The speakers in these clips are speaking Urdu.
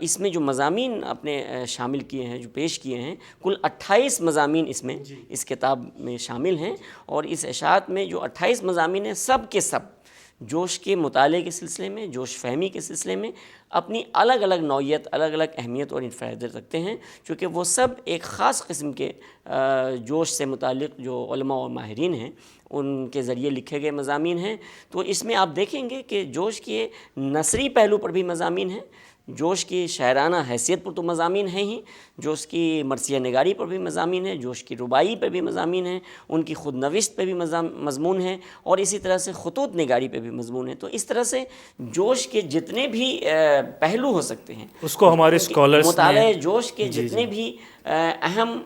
اس میں جو مضامین اپنے شامل کیے ہیں، جو پیش کیے ہیں، کل 28 مضامین اس میں اس کتاب میں شامل ہیں، اور اس اشاعت میں جو 28 مضامین ہیں سب کے سب جوش کے مطالعے کے سلسلے میں، جوش فہمی کے سلسلے میں اپنی الگ الگ نوعیت، الگ الگ اہمیت اور انفرادیت رکھتے ہیں، چونکہ وہ سب ایک خاص قسم کے جوش سے متعلق جو علماء اور ماہرین ہیں ان کے ذریعے لکھے گئے مضامین ہیں۔ تو اس میں آپ دیکھیں گے کہ جوش کے نثری پہلو پر بھی مضامین ہیں، جوش کی شاعرانہ حیثیت پر تو مضامین ہیں ہی، جوش کی مرثیہ نگاری پر بھی مضامین ہیں، جوش کی رباعی پر بھی مضامین ہیں، ان کی خود نوشت پہ بھی مضمون ہیں، اور اسی طرح سے خطوط نگاری پہ بھی مضمون ہیں۔ تو اس طرح سے جوش کے جتنے بھی پہلو ہو سکتے ہیں، اس کو ہمارے اسکالرس مطالعہ جوش کے جتنے بھی اہم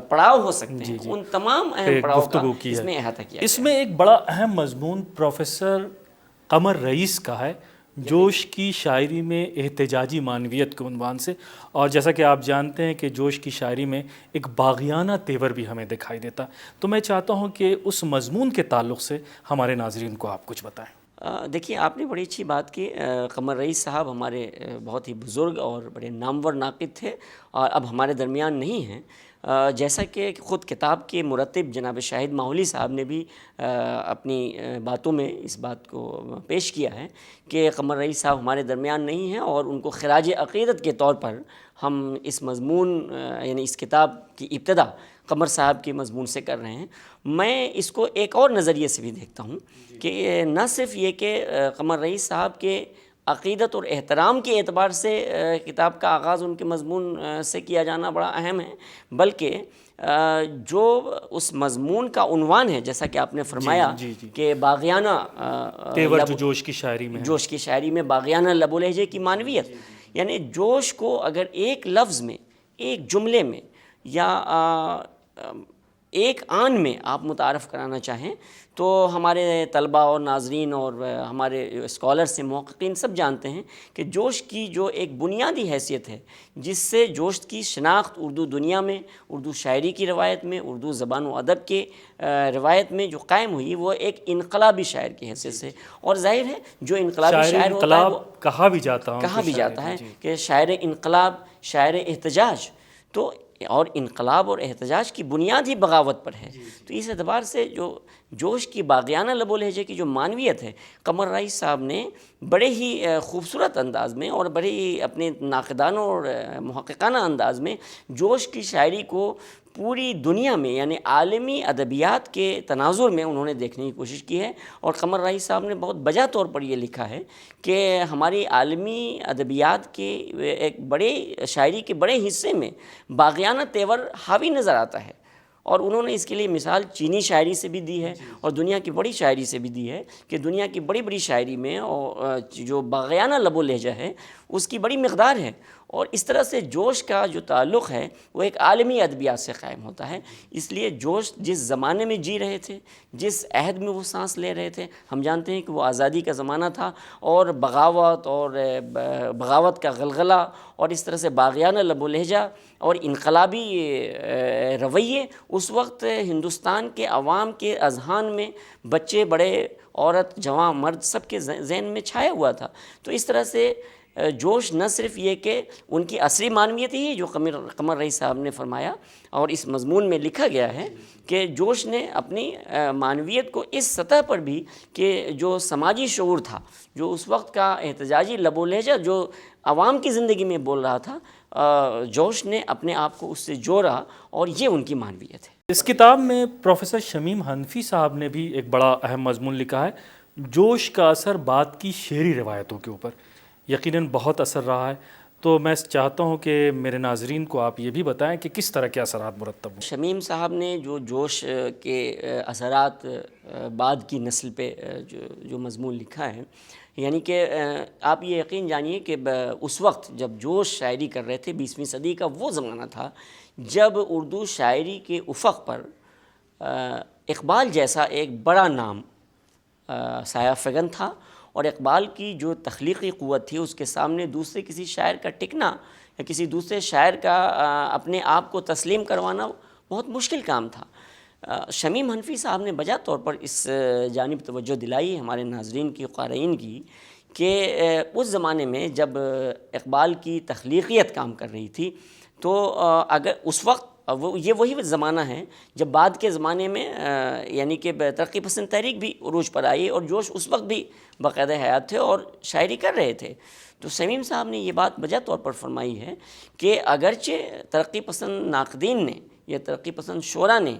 پڑاؤ ہو سکتے ہیں، ان تمام اہم پڑاؤ کا اس میں احاطہ کیا اس میں ایک بڑا اہم مضمون پروفیسر قمر رئیس کا ہے، جوش کی شاعری میں احتجاجی معنویت کے عنوان سے، اور جیسا کہ آپ جانتے ہیں کہ جوش کی شاعری میں ایک باغیانہ تیور بھی ہمیں دکھائی دیتا، تو میں چاہتا ہوں کہ اس مضمون کے تعلق سے ہمارے ناظرین کو آپ کچھ بتائیں۔ دیکھیے، آپ نے بڑی اچھی بات کی۔ قمر رئیس صاحب ہمارے بہت ہی بزرگ اور بڑے نامور ناقد تھے، اور اب ہمارے درمیان نہیں ہیں۔ جیسا کہ خود کتاب کے مرتب جناب شاہد ماحولی صاحب نے بھی اپنی باتوں میں اس بات کو پیش کیا ہے کہ قمر رئیس صاحب ہمارے درمیان نہیں ہیں، اور ان کو خراج عقیدت کے طور پر ہم اس مضمون یعنی اس کتاب کی ابتدا قمر صاحب کے مضمون سے کر رہے ہیں۔ میں اس کو ایک اور نظریے سے بھی دیکھتا ہوں کہ نہ صرف یہ کہ قمر رئیس صاحب کے عقیدت اور احترام کے اعتبار سے کتاب کا آغاز ان کے مضمون سے کیا جانا بڑا اہم ہے، بلکہ جو اس مضمون کا عنوان ہے، جیسا کہ آپ نے فرمایا کہ باغیانہ تیور جو جوش کی شاعری میں ہے، جوش کی شاعری میں باغیانہ لب و لہجے کی معنویت، یعنی جوش کو اگر ایک لفظ میں، ایک جملے میں یا ایک آن میں آپ متعارف کرانا چاہیں تو ہمارے طلباء اور ناظرین اور ہمارے اسکالر سے محققین سب جانتے ہیں کہ جوش کی جو ایک بنیادی حیثیت ہے، جس سے جوش کی شناخت اردو دنیا میں، اردو شاعری کی روایت میں، اردو زبان و ادب کے روایت میں جو قائم ہوئی، وہ ایک انقلابی شاعر کی حیثیت سے، اور ظاہر ہے جو انقلابی شاعر ہوتا ہے وہ کہا بھی جاتا ہے کہ شاعر انقلاب، شاعر احتجاج، تو اور انقلاب اور احتجاج کی بنیاد ہی بغاوت پر ہے۔ تو اس اعتبار سے جو جوش کی باغیانہ لب و لہجے کی جو معنویت ہے، قمر رئیس صاحب نے بڑے ہی خوبصورت انداز میں اور بڑے ہی اپنے ناقدانہ اور محققانہ انداز میں جوش کی شاعری کو پوری دنیا میں یعنی عالمی ادبیات کے تناظر میں انہوں نے دیکھنے کی کوشش کی ہے، اور قمر رئیس صاحب نے بہت بجا طور پر یہ لکھا ہے کہ ہماری عالمی ادبیات کے ایک بڑے شاعری کے بڑے حصے میں باغیانہ تیور حاوی نظر آتا ہے، اور انہوں نے اس کے لیے مثال چینی شاعری سے بھی دی ہے اور دنیا کی بڑی شاعری سے بھی دی ہے کہ دنیا کی بڑی بڑی شاعری میں جو باغیانہ لب و لہجہ ہے اس کی بڑی مقدار ہے، اور اس طرح سے جوش کا جو تعلق ہے وہ ایک عالمی ادبیات سے قائم ہوتا ہے۔ اس لیے جوش جس زمانے میں جی رہے تھے، جس عہد میں وہ سانس لے رہے تھے، ہم جانتے ہیں کہ وہ آزادی کا زمانہ تھا، اور بغاوت کا غلغلہ اور اس طرح سے باغیانہ لب و لہجہ اور انقلابی رویے اس وقت ہندوستان کے عوام کے اذہان میں، بچے بڑے، عورت جوان مرد، سب کے ذہن میں چھایا ہوا تھا۔ تو اس طرح سے جوش نہ صرف یہ کہ ان کی عصری معنویت ہی جو قمر رئیس صاحب نے فرمایا اور اس مضمون میں لکھا گیا ہے کہ جوش نے اپنی معنویت کو اس سطح پر بھی کہ جو سماجی شعور تھا، جو اس وقت کا احتجاجی لب و لہجہ جو عوام کی زندگی میں بول رہا تھا، جوش نے اپنے آپ کو اس سے جوڑا، اور یہ ان کی معنویت ہے۔ اس کتاب میں پروفیسر شمیم حنفی صاحب نے بھی ایک بڑا اہم مضمون لکھا ہے، جوش کا اثر بات کی شعری روایتوں کے اوپر، یقیناً بہت اثر رہا ہے۔ تو میں چاہتا ہوں کہ میرے ناظرین کو آپ یہ بھی بتائیں کہ کس طرح کے اثرات مرتب ہوئے۔ شمیم صاحب نے جو جوش کے اثرات بعد کی نسل پہ جو مضمون لکھا ہے، یعنی کہ آپ یہ یقین جانیے کہ اس وقت جب جوش شاعری کر رہے تھے، 20ویں صدی کا وہ زمانہ تھا جب اردو شاعری کے افق پر اقبال جیسا ایک بڑا نام سایہ فگن تھا، اور اقبال کی جو تخلیقی قوت تھی اس کے سامنے دوسرے کسی شاعر کا ٹکنا یا کسی دوسرے شاعر کا اپنے آپ کو تسلیم کروانا بہت مشکل کام تھا۔ شمیم حنفی صاحب نے بجا طور پر اس جانب توجہ دلائی ہمارے ناظرین کی، قارئین کی، کہ اس زمانے میں جب اقبال کی تخلیقیت کام کر رہی تھی تو اگر اس وقت یہ وہی زمانہ ہے جب بعد کے زمانے میں یعنی کہ ترقی پسند تحریک بھی عروج پر آئی اور جوش اس وقت بھی باقاعدہ حیات تھے اور شاعری کر رہے تھے. تو سمیم صاحب نے یہ بات بجا طور پر فرمائی ہے کہ اگرچہ ترقی پسند ناقدین نے یا ترقی پسند شعراء نے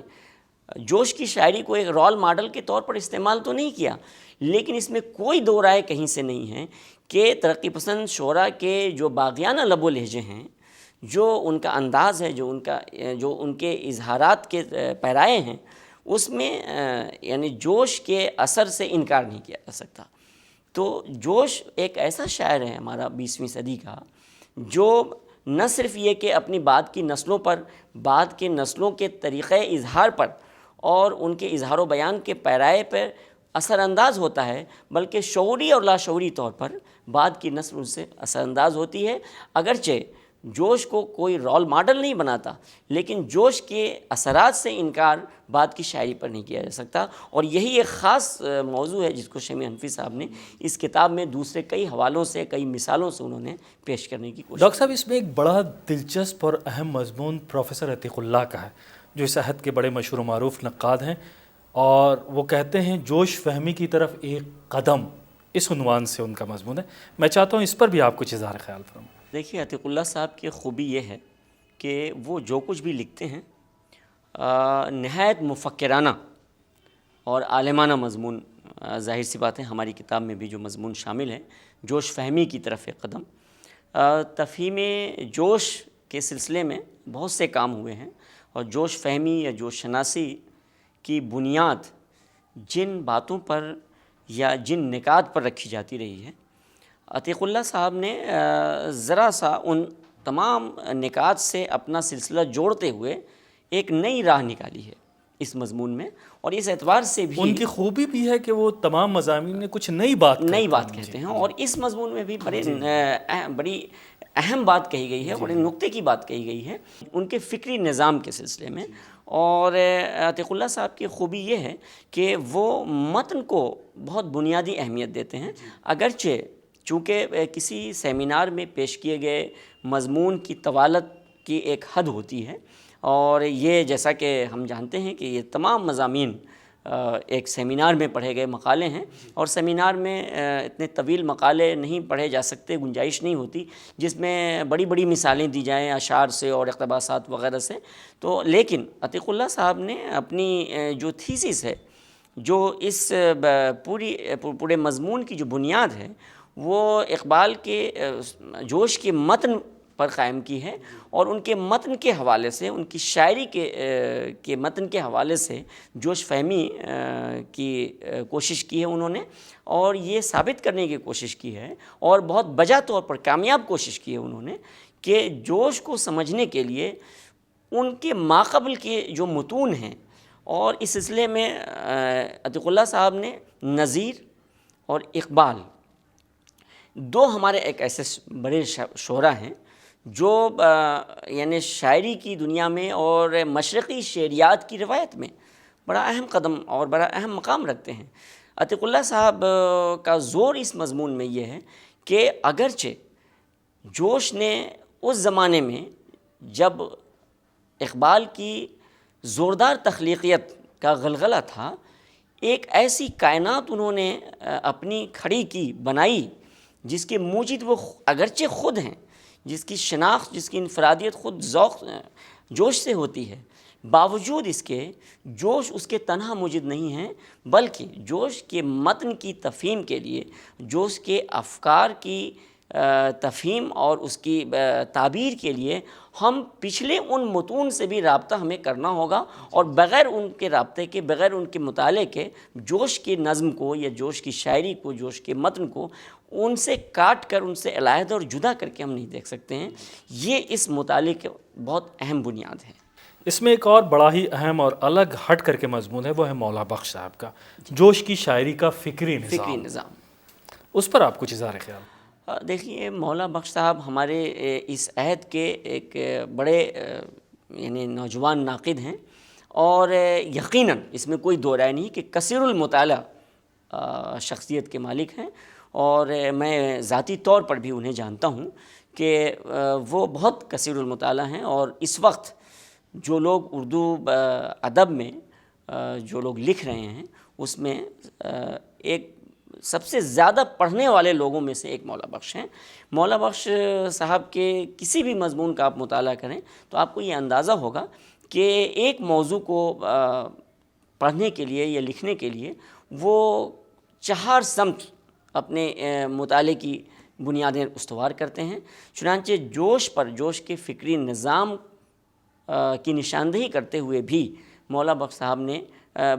جوش کی شاعری کو ایک رول ماڈل کے طور پر استعمال تو نہیں کیا، لیکن اس میں کوئی دو رائے کہیں سے نہیں ہے کہ ترقی پسند شعراء کے جو باغیانہ لب و لہجے ہیں، جو ان کا انداز ہے، جو ان کے اظہارات کے پیرائے ہیں، اس میں یعنی جوش کے اثر سے انکار نہیں کیا جا سکتا. تو جوش ایک ایسا شاعر ہے ہمارا 20ویں صدی کا، جو نہ صرف یہ کہ اپنی بعد کی نسلوں پر، بعد کے نسلوں کے طریقۂ اظہار پر اور ان کے اظہار و بیان کے پیرائے پر اثر انداز ہوتا ہے، بلکہ شعوری اور لاشعوری طور پر بعد کی نسل ان سے اثر انداز ہوتی ہے. اگرچہ جوش کو کوئی رول ماڈل نہیں بناتا، لیکن جوش کے اثرات سے انکار بعد کی شاعری پر نہیں کیا جا سکتا. اور یہی ایک خاص موضوع ہے جس کو شمی حنفی صاحب نے اس کتاب میں دوسرے کئی حوالوں سے، کئی مثالوں سے انہوں نے پیش کرنے کی کوشش. ڈاکٹر صاحب، اس میں ایک بڑا دلچسپ اور اہم مضمون پروفیسر عتیق اللہ کا ہے، جو اس عہد کے بڑے مشہور و معروف نقاد ہیں، اور وہ کہتے ہیں جوش فہمی کی طرف ایک قدم، اس عنوان سے ان کا مضمون ہے. میں چاہتا ہوں اس پر بھی آپ کچھ اظہار خیال فرمائیں. دیکھیے، عتیق اللہ صاحب کی خوبی یہ ہے کہ وہ جو کچھ بھی لکھتے ہیں نہایت مفکرانہ اور عالمانہ مضمون. ظاہر سی بات ہے ہماری کتاب میں بھی جو مضمون شامل ہے، جوش فہمی کی طرف ایک قدم، تفہیم جوش کے سلسلے میں بہت سے کام ہوئے ہیں، اور جوش فہمی یا جوش شناسی کی بنیاد جن باتوں پر یا جن نکات پر رکھی جاتی رہی ہے، عتیق اللہ صاحب نے ذرا سا ان تمام نکات سے اپنا سلسلہ جوڑتے ہوئے ایک نئی راہ نکالی ہے اس مضمون میں. اور اس اعتبار سے بھی ان کی خوبی بھی ہے کہ وہ تمام مضامین میں کچھ نئی بات کہتے ہیں، اور اس مضمون میں بھی بڑی اہم بات کہی گئی ہے، بڑے نقطے کی بات کہی گئی ہے ان کے فکری نظام کے سلسلے میں. اور عتیق اللہ صاحب کی خوبی یہ ہے کہ وہ متن کو بہت بنیادی اہمیت دیتے ہیں. اگرچہ چونکہ کسی سیمینار میں پیش کیے گئے مضمون کی طوالت کی ایک حد ہوتی ہے، اور یہ جیسا کہ ہم جانتے ہیں کہ یہ تمام مضامین ایک سیمینار میں پڑھے گئے مقالے ہیں، اور سیمینار میں اتنے طویل مقالے نہیں پڑھے جا سکتے، گنجائش نہیں ہوتی جس میں بڑی بڑی مثالیں دی جائیں اشعار سے اور اقتباسات وغیرہ سے. تو لیکن عتیق اللہ صاحب نے اپنی جو تھیسس ہے، جو اس پورے مضمون کی جو بنیاد ہے، وہ اقبال کے جوش کے متن پر قائم کی ہے، اور ان کے متن کے حوالے سے، ان کی شاعری کے متن کے حوالے سے جوش فہمی کی کوشش کی ہے انہوں نے. اور یہ ثابت کرنے کی کوشش کی ہے، اور بہت بجا طور پر کامیاب کوشش کی ہے انہوں نے، کہ جوش کو سمجھنے کے لیے ان کے ماقبل کے جو متون ہیں، اور اس سلسلے میں عتیق اللہ صاحب نے نظیر اور اقبال دو ہمارے ایک ایسے بڑے شعراء ہیں جو یعنی شاعری کی دنیا میں اور مشرقی شعریات کی روایت میں بڑا اہم قدم اور بڑا اہم مقام رکھتے ہیں. عتیق اللہ صاحب کا زور اس مضمون میں یہ ہے کہ اگرچہ جوش نے اس زمانے میں جب اقبال کی زوردار تخلیقیت کا غلغلہ تھا، ایک ایسی کائنات انہوں نے اپنی کھڑی کی، بنائی، جس کے موجد وہ اگرچہ خود ہیں، جس کی شناخت، جس کی انفرادیت خود ذوق جوش سے ہوتی ہے، باوجود اس کے جوش اس کے تنہا موجد نہیں ہیں، بلکہ جوش کے متن کی تفہیم کے لیے، جوش کے افکار کی تفہیم اور اس کی تعبیر کے لیے ہم پچھلے ان متون سے بھی رابطہ ہمیں کرنا ہوگا، اور بغیر ان کے رابطے کے، بغیر ان کے مطالعے کے، جوش کی نظم کو یا جوش کی شاعری کو، جوش کے متن کو ان سے کاٹ کر، ان سے علیحدہ اور جدا کر کے ہم نہیں دیکھ سکتے ہیں. یہ اس مطالعے کے بہت اہم بنیاد ہے. اس میں ایک اور بڑا ہی اہم اور الگ ہٹ کر کے مضمون ہے، وہ ہے مولا بخش صاحب کا جوش کی شاعری کا فکری نظام. اس پر آپ کچھ اظہار خیال. دیکھیے، مولا بخش صاحب ہمارے اس عہد کے ایک بڑے یعنی نوجوان ناقد ہیں، اور یقیناً اس میں کوئی دو رائے نہیں کہ کثیر المطالعہ شخصیت کے مالک ہیں، اور میں ذاتی طور پر بھی انہیں جانتا ہوں کہ وہ بہت کثیر المطالعہ ہیں، اور اس وقت جو لوگ اردو ادب میں جو لوگ لکھ رہے ہیں اس میں ایک سب سے زیادہ پڑھنے والے لوگوں میں سے ایک مولا بخش ہیں۔ مولا بخش صاحب کے کسی بھی مضمون کا آپ مطالعہ کریں تو آپ کو یہ اندازہ ہوگا کہ ایک موضوع کو پڑھنے کے لیے یا لکھنے کے لیے وہ 4 سمت اپنے مطالعے کی بنیادیں استوار کرتے ہیں۔ چنانچہ جوش پر، جوش کے فکری نظام کی نشاندہی کرتے ہوئے بھی مولا بخش صاحب نے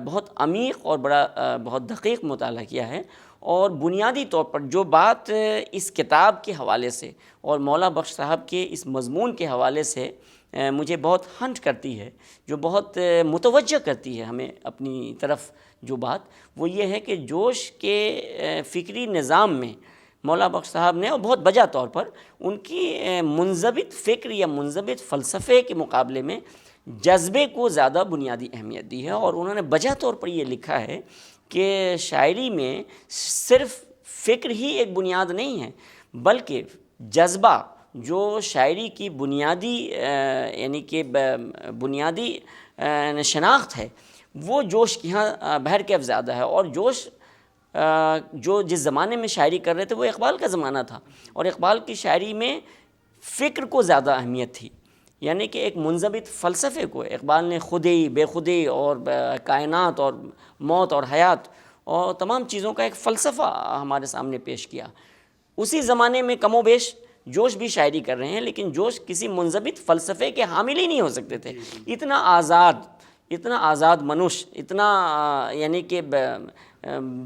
بہت عمیق اور بہت دقیق مطالعہ کیا ہے، اور بنیادی طور پر جو بات اس کتاب کے حوالے سے اور مولا بخش صاحب کے اس مضمون کے حوالے سے مجھے بہت ہنٹ کرتی ہے، جو بہت متوجہ کرتی ہے ہمیں اپنی طرف، جو بات وہ یہ ہے کہ جوش کے فکری نظام میں مولا بخش صاحب نے، اور بہت بجا طور پر، ان کی منضبط فکر یا منضبط فلسفے کے مقابلے میں جذبے کو زیادہ بنیادی اہمیت دی ہے، اور انہوں نے بجا طور پر یہ لکھا ہے کہ شاعری میں صرف فکر ہی ایک بنیاد نہیں ہے، بلکہ جذبہ جو شاعری کی بنیادی یعنی کہ بنیادی شناخت ہے، وہ جوش کی ہاں بہرکیف زیادہ ہے۔ اور جوش جو جس زمانے میں شاعری کر رہے تھے وہ اقبال کا زمانہ تھا، اور اقبال کی شاعری میں فکر کو زیادہ اہمیت تھی، یعنی کہ ایک منضبط فلسفے کو اقبال نے خودی، بے خودی اور کائنات اور موت اور حیات اور تمام چیزوں کا ایک فلسفہ ہمارے سامنے پیش کیا۔ اسی زمانے میں کم و بیش جوش بھی شاعری کر رہے ہیں، لیکن جوش کسی منضبط فلسفے کے حامل ہی نہیں ہو سکتے تھے۔ اتنا آزاد منوش، اتنا یعنی کہ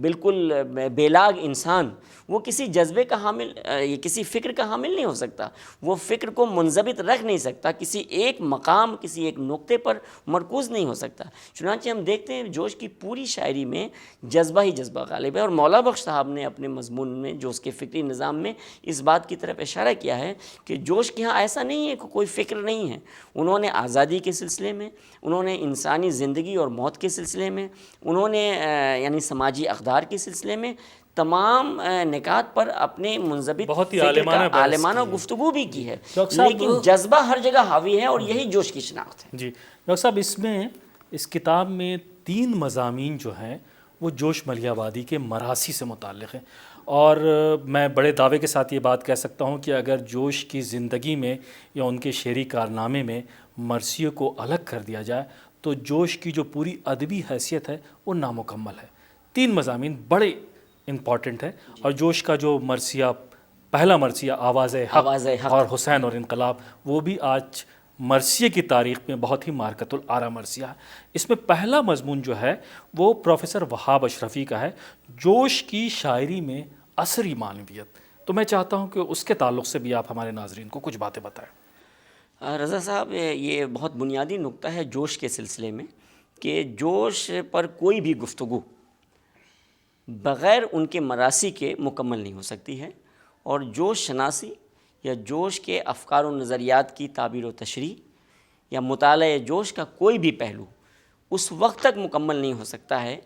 بالکل بے لاگ انسان، وہ کسی جذبے کا حامل یا کسی فکر کا حامل نہیں ہو سکتا، وہ فکر کو منضبط رکھ نہیں سکتا، کسی ایک مقام، کسی ایک نقطے پر مرکوز نہیں ہو سکتا۔ چنانچہ ہم دیکھتے ہیں جوش کی پوری شاعری میں جذبہ ہی جذبہ غالب ہے، اور مولا بخش صاحب نے اپنے مضمون میں جو اس کے فکری نظام میں اس بات کی طرف اشارہ کیا ہے کہ جوش کے ہاں ایسا نہیں ہے کہ کوئی فکر نہیں ہے۔ انہوں نے آزادی کے سلسلے میں، انہوں نے انسانی زندگی اور موت کے سلسلے میں، انہوں نے یعنی سماجی اقدار کے سلسلے میں تمام نکات پر اپنے منضبط بہت ہی فکر کا عالمانہ گفتگو بھی کی ہے، ڈاکٹر صاحب لیکن جذبہ ہر جگہ حاوی ہے، اور یہی جوش کی شناخت ہے۔ جی ڈاکٹر صاحب، اس کتاب میں 3 مضامین جو ہیں وہ جوش ملیح آبادی کے مراثی سے متعلق ہیں، اور میں بڑے دعوے کے ساتھ یہ بات کہہ سکتا ہوں کہ اگر جوش کی زندگی میں یا ان کے شعری کارنامے میں مرثیے کو الگ کر دیا جائے تو جوش کی جو پوری ادبی حیثیت ہے وہ نامکمل ہے۔ 3 مضامین بڑے امپورٹنٹ ہے، اور جوش کا جو مرثیہ، پہلا مرثیہ آواز حق اور حسین اور انقلاب، وہ بھی آج مرثیے کی تاریخ میں بہت ہی مارکۃ العرا مرثیہ ہے۔ اس میں پہلا مضمون جو ہے وہ پروفیسر وہاب اشرفی کا ہے، جوش کی شاعری میں عصری معنویت۔ تو میں چاہتا ہوں کہ اس کے تعلق سے بھی آپ ہمارے ناظرین کو کچھ باتیں بتائیں۔ رضا صاحب، یہ بہت بنیادی نقطہ ہے جوش کے سلسلے میں کہ جوش پر کوئی بھی گفتگو بغیر ان کے مراثی کے مکمل نہیں ہو سکتی ہے، اور جوش شناسی یا جوش کے افکار و نظریات کی تعبیر و تشریح یا مطالعہ جوش کا کوئی بھی پہلو اس وقت تک مکمل نہیں ہو سکتا ہے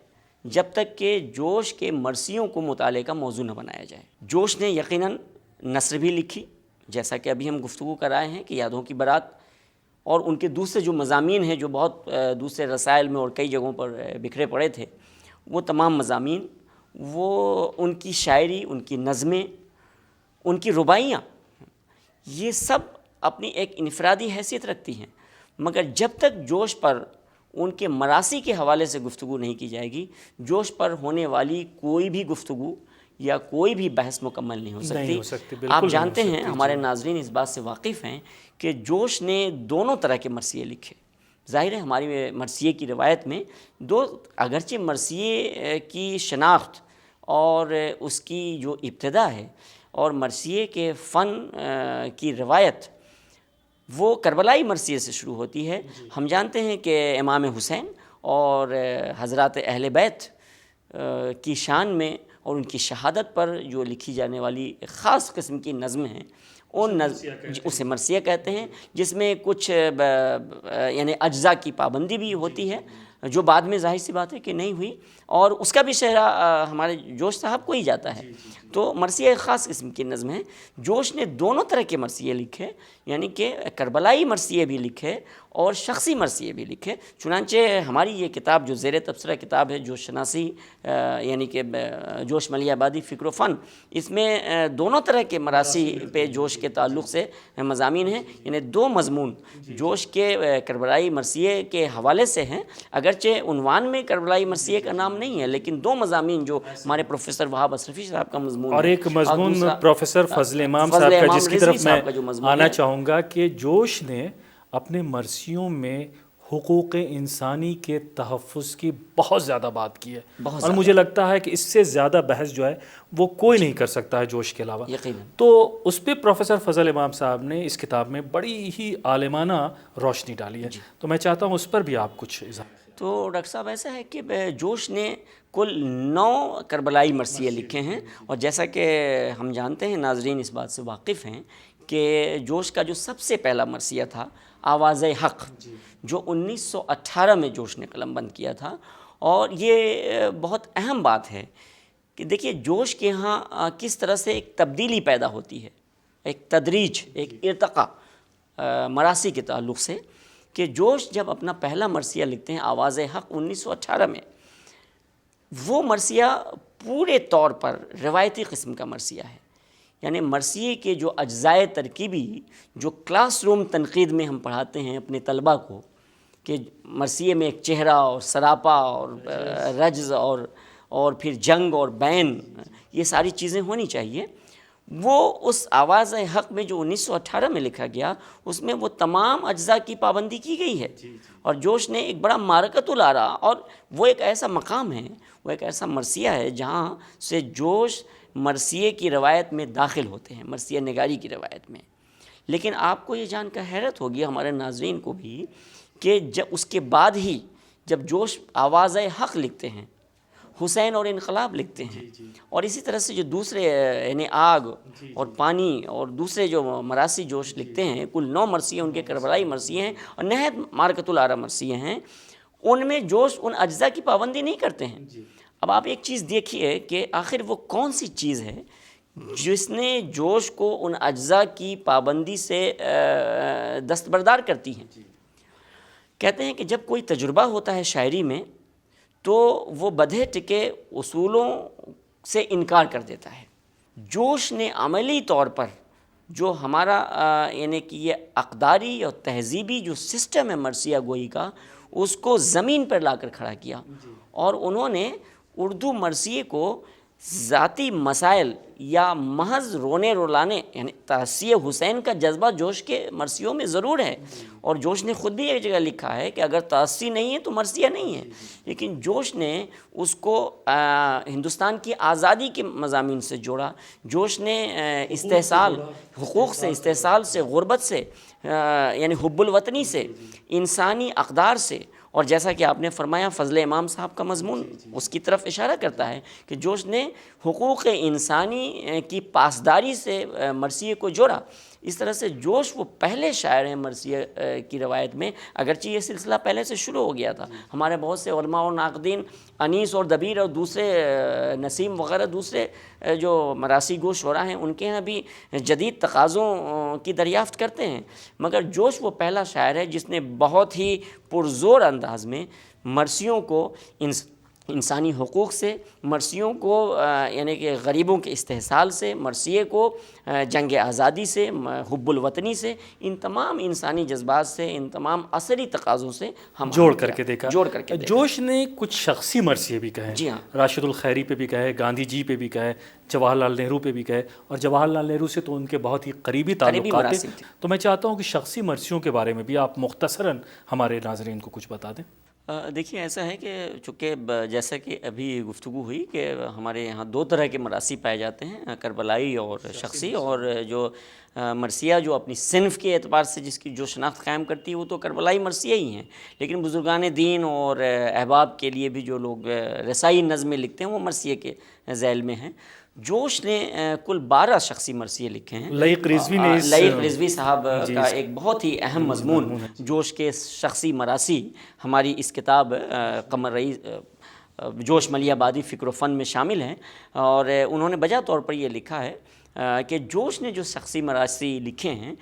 جب تک کہ جوش کے مرثیوں کو مطالعے کا موضوع نہ بنایا جائے۔ جوش نے یقیناً نثر بھی لکھی، جیسا کہ ابھی ہم گفتگو کر رہے ہیں کہ یادوں کی بارات، اور ان کے دوسرے جو مضامین ہیں جو بہت دوسرے رسائل میں اور کئی جگہوں پر بکھرے پڑے تھے، وہ تمام مضامین، وہ ان کی شاعری، ان کی نظمیں، ان کی رباعیاں، یہ سب اپنی ایک انفرادی حیثیت رکھتی ہیں، مگر جب تک جوش پر ان کے مراثی کے حوالے سے گفتگو نہیں کی جائے گی، جوش پر ہونے والی کوئی بھی گفتگو یا کوئی بھی بحث مکمل نہیں ہو سکتی۔ آپ جانتے ہیں، ہمارے ناظرین اس بات سے واقف ہیں کہ جوش نے دونوں طرح کے مرثیے لکھے۔ ظاہر ہے ہماری مرثیے کی روایت میں اگرچہ مرثیے کی شناخت اور اس کی جو ابتدا ہے اور مرثیے کے فن کی روایت وہ کربلائی مرثیے سے شروع ہوتی ہے۔ ہم جانتے ہیں کہ امام حسین اور حضرات اہل بیت کی شان میں اور ان کی شہادت پر جو لکھی جانے والی خاص قسم کی نظم ہیں، اسے مرثیہ کہتے ہیں، جس میں کچھ یعنی اجزاء کی پابندی بھی ہوتی ہے، جو بعد میں ظاہر سی بات ہے کہ نہیں ہوئی، اور اس کا بھی شہرہ ہمارے جوش صاحب کو ہی جاتا ہے۔ تو مرثیہ ایک خاص قسم کی نظم ہے۔ جوش نے دونوں طرح کے مرثیے لکھے، یعنی کہ کربلائی مرثیے بھی لکھے اور شخصی مرثیے بھی لکھے۔ چنانچہ ہماری یہ کتاب جو زیر تبصرہ کتاب ہے جوش شناسی، یعنی کہ جوش ملیح آبادی فکر و فن، اس میں دونوں طرح کے مراثی پہ جوش کے تعلق سے مضامین ہیں، یعنی دو مضمون جوش کے کربلائی مرثیے کے حوالے سے ہیں، اگرچہ عنوان میں کربلائی مرثیے کا نام نہیں ہے، لیکن دو مضامین جو ہمارے پروفیسر وہاب اشرفی صاحب کا مضمون اور ایک مضمون دوسرا پروفیسر فضل امام صاحب کا، جس کی رضوی طرف صاحب کا جو میں مضمون آنا ہے۔ چاہوں گا کہ جوش نے اپنے مرثیوں میں حقوق انسانی کے تحفظ کی بہت زیادہ بات کی ہے، اور مجھے لگتا ہے کہ اس سے زیادہ بحث جو ہے وہ کوئی نہیں کر سکتا ہے جوش کے علاوہ۔ یقیناً۔ تو اس پہ پروفیسر فضل امام صاحب نے اس کتاب میں بڑی ہی عالمانہ روشنی ڈالی ہے، تو میں چاہتا ہوں اس پر بھی آپ کچھ اضافہ۔ تو ڈاکٹر صاحب ایسا ہے کہ جوش نے کل 9 کربلائی مرثیے لکھے ہیں، اور جیسا کہ ہم جانتے ہیں، ناظرین اس بات سے واقف ہیں کہ جوش کا جو سب سے پہلا مرثیہ تھا آواز حق، جو 1918 میں جوش نے قلم بند کیا تھا، اور یہ بہت اہم بات ہے کہ دیکھیے جوش کے ہاں کس طرح سے ایک تبدیلی پیدا ہوتی ہے، ایک تدریج، ایک ارتقاء مراثی کے تعلق سے، کہ جوش جب اپنا پہلا مرثیہ لکھتے ہیں آواز حق 1918 میں، وہ مرثیہ پورے طور پر روایتی قسم کا مرثیہ ہے، یعنی مرثیے کے جو اجزائے ترکیبی جو کلاس روم تنقید میں ہم پڑھاتے ہیں اپنے طلباء کو، کہ مرثیے میں ایک چہرہ اور سراپا اور رجز اور پھر جنگ اور بین، یہ ساری چیزیں ہونی چاہیے، وہ اس آواز حق میں جو 1918 میں لکھا گیا، اس میں وہ تمام اجزاء کی پابندی کی گئی ہے، اور جوش نے ایک بڑا معرکۃ الآراء، اور وہ ایک ایسا مقام ہے، وہ ایک ایسا مرثیہ ہے جہاں سے جوش مرثیے کی روایت میں داخل ہوتے ہیں، مرثیہ نگاری کی روایت میں۔ لیکن آپ کو یہ جان کر حیرت ہوگی، ہمارے ناظرین کو بھی، کہ جب اس کے بعد ہی جب جوش آواز حق لکھتے ہیں، حسین اور انقلاب لکھتے ہیں، اور اسی طرح سے جو دوسرے یعنی آگ اور پانی اور دوسرے جو مراثی جوش لکھتے ہیں، کل 9 مرثیے ان کے کربلائی مرثیے ہیں اور نہایت معرکۃ الآراء مرثیے ہیں، ان میں جوش ان اجزاء کی پابندی نہیں کرتے ہیں۔ اب آپ ایک چیز دیکھیے کہ آخر وہ کون سی چیز ہے جس نے جوش کو ان اجزاء کی پابندی سے دستبردار کرتی ہیں۔ کہتے ہیں کہ جب کوئی تجربہ ہوتا ہے شاعری میں تو وہ بدھے ٹکے اصولوں سے انکار کر دیتا ہے۔ جوش نے عملی طور پر جو ہمارا یعنی کہ یہ اقداری اور تہذیبی جو سسٹم ہے مرثیہ گوئی کا، اس کو زمین پر لا کر کھڑا کیا، اور انہوں نے اردو مرثیے کو ذاتی مسائل یا محض رونے رلانے، یعنی تأسی حسین کا جذبہ جوش کے مرثیوں میں ضرور ہے، اور جوش نے خود بھی ایک جگہ لکھا ہے کہ اگر تأسی نہیں ہے تو مرثیہ نہیں ہے، لیکن جوش نے اس کو ہندوستان کی آزادی کے مضامین سے جوڑا۔ جوش نے استحصال، حقوق سے، استحصال سے، غربت سے، یعنی حب الوطنی سے، انسانی اقدار سے، اور جیسا کہ آپ نے فرمایا فضل امام صاحب کا مضمون اس کی طرف اشارہ کرتا ہے کہ جوش نے حقوق انسانی کی پاسداری سے مرثیے کو جوڑا۔ اس طرح سے جوش وہ پہلے شاعر ہیں مرثیہ کی روایت میں، اگرچہ یہ سلسلہ پہلے سے شروع ہو گیا تھا۔ ہمارے بہت سے علماء اور ناقدین انیس اور دبیر اور دوسرے نسیم وغیرہ دوسرے جو مراثی گو شعراء ہیں، ان کے یہاں بھی جدید تقاضوں کی دریافت کرتے ہیں، مگر جوش وہ پہلا شاعر ہے جس نے بہت ہی پرزور انداز میں مرثیوں کو انسانی حقوق سے، مرثیوں کو یعنی کہ غریبوں کے استحصال سے، مرثیے کو جنگ آزادی سے، حب الوطنی سے، ان تمام انسانی جذبات سے، ان تمام عصری تقاضوں سے ہم جوڑ کر کے دیکھا۔ جوش نے کچھ شخصی مرثیے بھی کہے، جی ہاں، راشد الخیری پہ بھی کہے، گاندھی جی پہ بھی کہے، جواہر لال نہرو پہ بھی کہے، اور جواہر لال نہرو سے تو ان کے بہت ہی قریبی تعلقات ہیں۔ تو میں چاہتا ہوں کہ شخصی مرثیوں کے بارے میں بھی آپ مختصراً ہمارے ناظرین کو کچھ بتا دیں۔ دیکھیے ایسا ہے کہ چونکہ جیسا کہ ابھی گفتگو ہوئی کہ ہمارے یہاں 2 طرح کے مراثی پائے جاتے ہیں، کربلائی اور شخصی، اور جو مرثیہ جو اپنی صنف کے اعتبار سے جس کی جو شناخت قائم کرتی ہے وہ تو کربلائی مرثیہ ہی ہیں، لیکن بزرگان دین اور احباب کے لیے بھی جو لوگ رسائی نظمیں لکھتے ہیں وہ مرثیے کے ذیل میں ہیں۔ جوش نے کل 12 شخصی مرثیے لکھے ہیں. لئیق رضوی نے لئیق رضوی صاحب کا ایک بہت ہی اہم مضمون جوش کے شخصی مراثی ہماری اس کتاب قمر رئیس جوش ملی آبادی فکر و فن میں شامل ہیں. اور انہوں نے بجا طور پر یہ لکھا ہے کہ جوش نے جو شخصی مراثی لکھے ہیں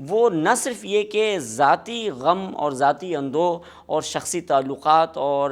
وہ نہ صرف یہ کہ ذاتی غم اور ذاتی اندوہ اور شخصی تعلقات اور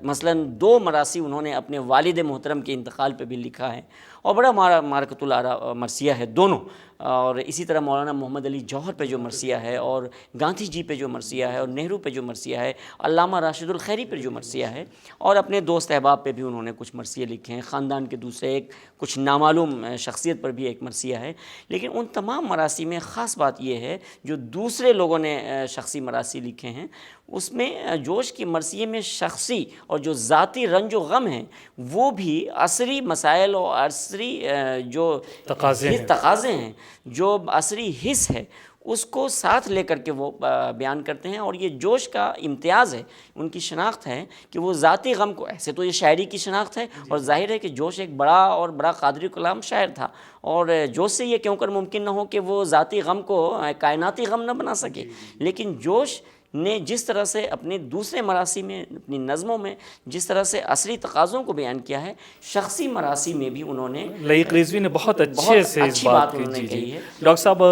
مثلاً 2 مراثی انہوں نے اپنے والد محترم کے انتقال پہ بھی لکھا ہے اور بڑا مارکۃ الآراء مرثیہ ہے دونوں. اور اسی طرح مولانا محمد علی جوہر پہ جو مرثیہ ہے اور گاندھی جی پہ جو مرثیہ ہے اور نہرو پہ جو مرثیہ ہے، علامہ راشد الخیری پہ جو مرثیہ ہے، اور اپنے دوست احباب پہ بھی انہوں نے کچھ مرثیے لکھے ہیں. خاندان کے دوسرے ایک کچھ نامعلوم شخصیت پر بھی ایک مرثیہ ہے. لیکن ان تمام مراثی میں خاص بات یہ ہے جو دوسرے لوگوں نے شخصی مراثی لکھے ہیں اس میں جوش کی مرثیے میں شخصی اور جو ذاتی رنج و غم ہیں وہ بھی عصری مسائل اور عصری جو تقاضے ہیں، جو عصری حس ہے اس کو ساتھ لے کر کے وہ بیان کرتے ہیں. اور یہ جوش کا امتیاز ہے، ان کی شناخت ہے کہ وہ ذاتی غم کو، ایسے تو یہ شاعری کی شناخت ہے اور ظاہر ہے کہ جوش ایک بڑا قادری کلام شاعر تھا، اور جوش سے یہ کیوں کر ممکن نہ ہو کہ وہ ذاتی غم کو کائناتی غم نہ بنا سکے. لیکن جوش نے جس طرح سے اپنے دوسرے مراثی میں، اپنی نظموں میں جس طرح سے عصری تقاضوں کو بیان کیا ہے، شخصی مراثی میں بھی انہوں نے لئیق رضوی نے بہت اچھے سے اس بات کی. جی ڈاکٹر صاحب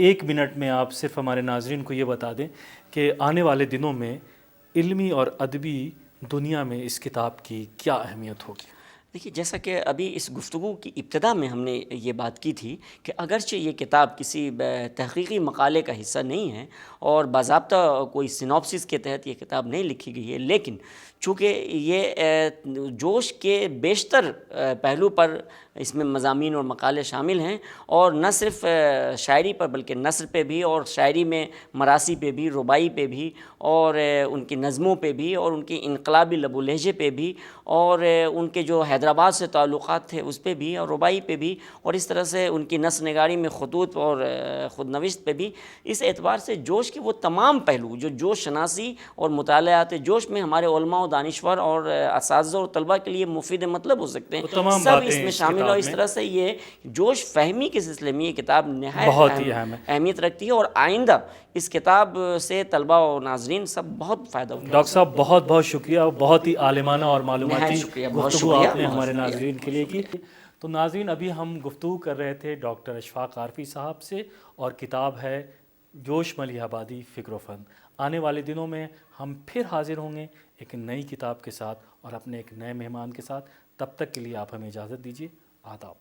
1 منٹ میں آپ صرف ہمارے ناظرین کو یہ بتا دیں کہ آنے والے دنوں میں علمی اور ادبی دنیا میں اس کتاب کی کیا اہمیت ہوگی؟ دیکھیے، جیسا کہ ابھی اس گفتگو کی ابتدا میں ہم نے یہ بات کی تھی کہ اگرچہ یہ کتاب کسی تحقیقی مقالے کا حصہ نہیں ہے اور باضابطہ کوئی سینوپسس کے تحت یہ کتاب نہیں لکھی گئی ہے، لیکن چونکہ یہ جوش کے بیشتر پہلو پر اس میں مضامین اور مقالے شامل ہیں، اور نہ صرف شاعری پر بلکہ نثر پہ بھی، اور شاعری میں مراثی پہ بھی، ربائی پہ بھی، اور ان کی نظموں پہ بھی، اور ان کے انقلابی لب و لہجے پہ بھی، اور ان کے جو حیدرآباد سے تعلقات تھے اس پہ بھی، اور ربائی پہ بھی، اور اس طرح سے ان کی نثر نگاری میں خطوط اور خود نوشت پہ بھی. اس اعتبار سے جوش کے وہ تمام پہلو جو جوش شناسی اور مطالعات جوش میں ہمارے علماء و دانشور اور اساتذہ اور طلباء کے لیے مفید مطلب ہو سکتے ہیں، سب اس میں شامل. اور اس طرح سے یہ جوش فہمی کے سلسلے میں یہ کتاب نہایت اہمیت رکھتی ہے، اور آئندہ اس کتاب سے طلباء و ناظرین سب بہت فائدہ اٹھائیں. ڈاکٹر صاحب بہت بہت شکریہ، بہت ہی عالمانہ اور معلوماتی گفتگو آپ نے ہمارے ناظرین کے لیے کی. تو ناظرین، ابھی ہم گفتگو کر رہے تھے ڈاکٹر اشفاق عارفی صاحب سے، اور کتاب ہے جوش ملی آبادی فکر و فن. آنے والے دنوں میں ہم پھر حاضر ہوں گے ایک نئی کتاب کے ساتھ اور اپنے ایک نئے مہمان کے ساتھ. تب تک کے لیے آپ ہمیں اجازت دیجیے. آداب.